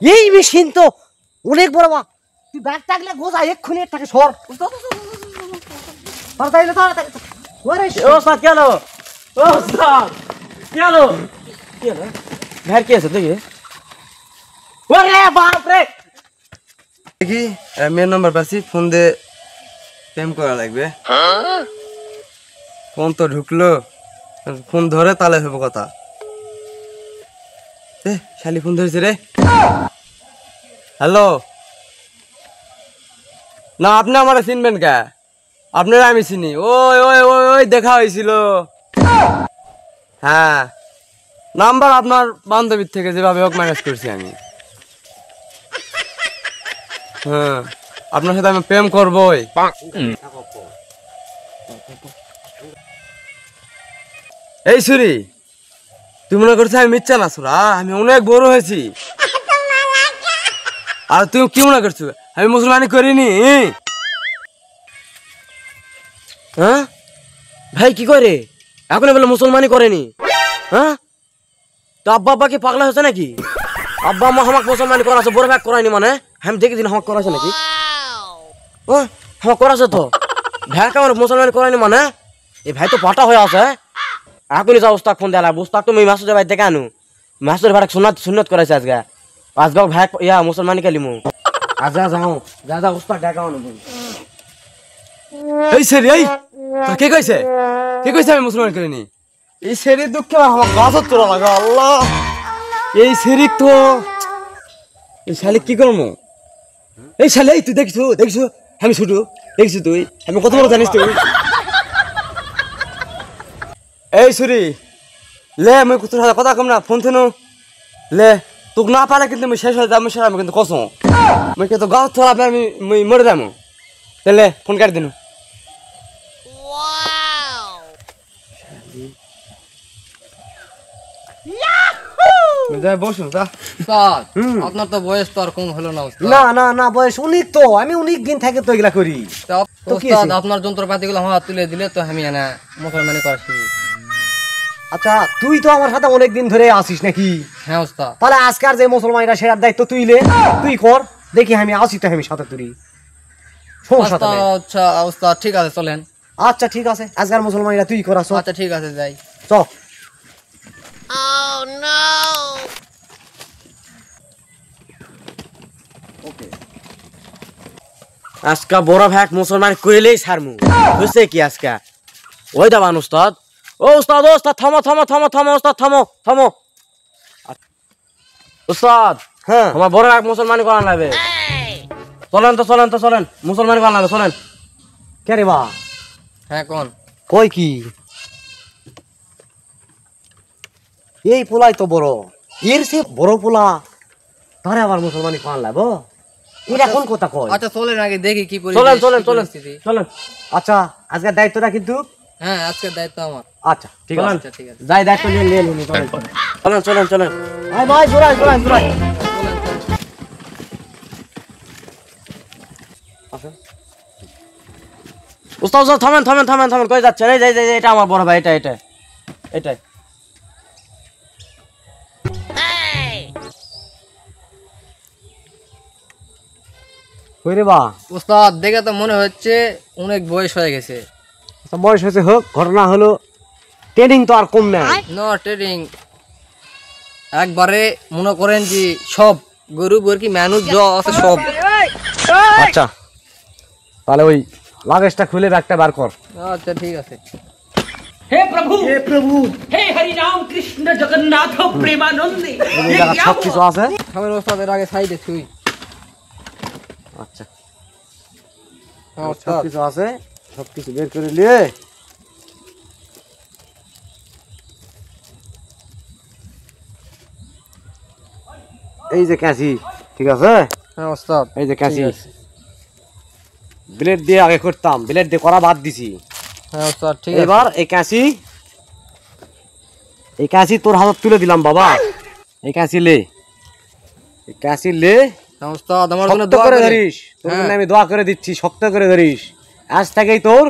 এই মেশিন তো অনেক বড় বা তুই ব্যাগ টাকলে গোজা এক্ষুনি এটাকে সর তাড়াতাড়ি তাড়াতাড়ি ওরে ওস্তাদ কেন ওস্তাদ কেন ভাই কি আছে দেখি ওরে বাপ রে দেখি মেন নাম্বার পাচ্ছি ফোন দে প্রেম করা লাগবে ফোন তো ঢুকলো ফোন ধরে তাহলে হবে কথা শালি ফোন ধরেছে রে হ্যালো না আপনি আমার চিনবেন কে আপনারা আমি চিনি ওই ওই ওই ওই দেখা হয়েছিল হ্যাঁ নাম্বার আপনার বান্ধবীর থেকে যেভাবে হোক ম্যানেজ করছি আমি হ্যাঁ আপনার সাথে আমি প্রেম করবোই এই সুরি তুই মনে করছিস আমি মিথ্যা না সুরা আমি অনেক বড় হয়েছি আর তুই কি মনে করছো আমি মুসলমানি করিনি হ্যাঁ ভাই কি করে এখন বলে মুসলমানি করেনি হ্যাঁ তো আব্বা আব্বা কি পাগলা হয়েছে নাকি আব্বা আম্মা আমাকে মুসলমানি করাছে বড় ভাগ করায়নি মানে আমি দেখি দিন আমাকে করাছে নাকি ও আমাকে করাছে তো ভাই আমার মুসলমানি করায়নি মানে এই ভাই তো পাটা হয়ে আছে এখনই যা উস্তাদ ফোন দেলা উস্তাদ তুমি মাসুদের ভাই দেখে আনু মাসুদের ভাই সুন্নত করেছে আজকে আজকে ভাই ইয়া মুসলমানি কালিমু আজা যাও যা যা উস্তাদ ডাকা আনু এই সেরি এই তোর কে কইছে আমি মুসলমান করিনি এই সেরির দুঃখে আমার গাছত তোরা লাগা আল্লাহ এই সেরি তো এই শালি কি করবো এই শালি তুই দেখছো আমি ছোট দেখছো তুই আমি কত বড় জানিস তুই এই সুরি লে আমি তোর সাথে কথা কম না ফোন থেনো লে তোকে না পারে কিন্তু আমি শেষ হয়ে যাবো আমি কিন্তু কসম আমি কিন্তু গাছ তোরা আমি মরে যাবো তাহলে ফোন কাটি দিন আপনার তো বয়স তো আর কম হলো না না না না বয়স অনেক তো আমি অনেক দিন থেকে তো এগুলা করি আপনার যন্ত্রপাতি গুলো হাত তুলে দিলে তো আমি মুসলমানি করছি আচ্ছা তুই তো আমার সাথে অনেক দিন ধরে আসিস নাকি হ্যাঁ ওস্তাদ তাহলে আজকার যে মুসলমানরা সেটার দায়িত্ব তুই কর দেখি আমি আসি তো আমি সাথে তুই আচ্ছা ওস্তাদ ঠিক আছে চলেন আচ্ছা ঠিক আছে আজকার মুসলমানরা তুই কর আচ্ছা ঠিক আছে যাই চ Oh no! আজকা বড় ভাই মুসলমান কইলেই ছাড়মু বুঝছে কি আজকা ওই দাবান উস্তাদ ও উস্তাদ থামো থামো উস্তাদ হ্যাঁ আমার বড় ভাই মুসলমান করা লাগবে চলেন মুসলমান করা লাগবে চলেন কে রে বা হ্যাঁ কোন কই কি এই পোলাই তো বড় এর সে বড় পোলা তারে আবার মুসলমানি করা লাগবে এটা কোন কথা কয় আচ্ছা চলেন আগে দেখি কি পরিস্থিতি চলেন আচ্ছা আজকের দায়িত্বটা কিন্তু হ্যাঁ আজকের দায়িত্ব আমার আচ্ছা ঠিক আছে যাই দায়িত্ব নিয়ে নিন চলেন ভাই জোড়াই উস্তাদ থামেন কই যাচ্ছেন এই যাই এটা আমার বড় ভাই এটা কইরে বা উস্তাদ দেখে তো মনে হচ্ছে অনেক বয়স হয়ে গেছে বয়স হয়েছে হোক ঘটনা হলো ট্রেনিং তো আর কম নাই না ট্রেনিং একবারে মনে করেন যে সব গরু বর্কি মানুষ যা আছে সব আচ্ছা তাহলে ওই লাগেজটা খুলে ব্যাগটা বার কর আচ্ছা ঠিক আছে हे प्रभु हे हरि राम कृष्ण जगन्नाथ प्रेमानंदे সব কিছু আছে খাবার ওস্তাদের আগে সাইডে ছুই আচ্ছা সব কিছু আছে সব কিছু বের করে নিয়ে এই যে কাঁচি ঠিক আছে হ্যাঁ ওস্তাদ এই যে কাঁচি ব্লেড দিয়ে আগে করতাম ব্লেড দিয়ে করা বাদ দিছি হ্যাঁ ওস্তাদ ঠিক আছে এবার এই কাঁচি তোর হাতে তুলে দিলাম বাবা এই কাঁচি লে হ্যাঁ ওস্তাদ আমার জন্য শক্ত দোয়া করে করে ধরিস তোর জন্য আমি দোয়া করে দিচ্ছি শক্ত করে ধরিস আজ থেকেই তোর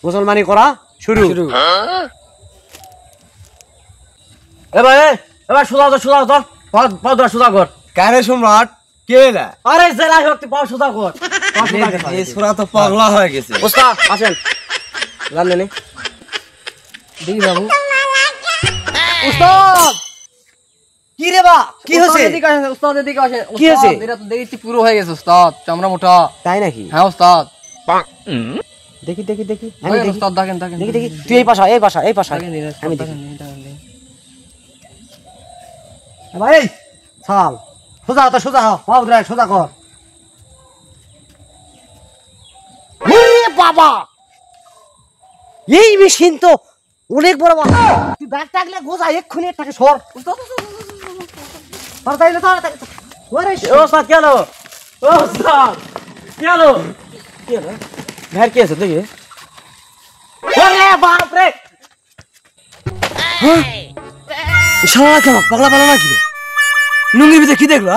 মুসলমানি করা শুরু এবার সোজা কর কারে সম্রাট কে এলা? আরে জেলাই হোক তুই পাও সোজা কর এই ছোড়া তো পাগলা হয়ে গেছে। ওস্তাদ আসেন গান নেনি দেখি বাবু উস্তাদ কি রে বা কি হয়েছে উস্তাদ এদিকে আসেন কি হয়েছে? উস্তাদ, এটা তো দেখি পুরো হয়ে গেছে উস্তাদ, চামড়া মোটা। তাই নাকি? হ্যাঁ উস্তাদ, দেখি দেখি দেখি আমি দেখেন দেখি উস্তাদ, দেখেন দেখেন দেখি দেখি তুই এই পাশা দেখেন, আমি দেখেন, দেখি দেখেন। ভাই ছাল সোজা তো সোজা হ, পাও ধরে সোজা কর। ওরে বাবা এই মেশিন তো অনেক বড় বাবা তুই ব্যাগ টাকলে গোজা এক্ষুনি একটাকে সর তাড়াতাড়ি তাড়াতাড়ি ওরে ওস্তাদ কেন ওস্তাদ কেন কি হলো ভাই কি আছে দেখি ওরে বাপ রে শালা কেন পাগলা পাগলা নাকি লুঙ্গির ভিতরে কি দেখলো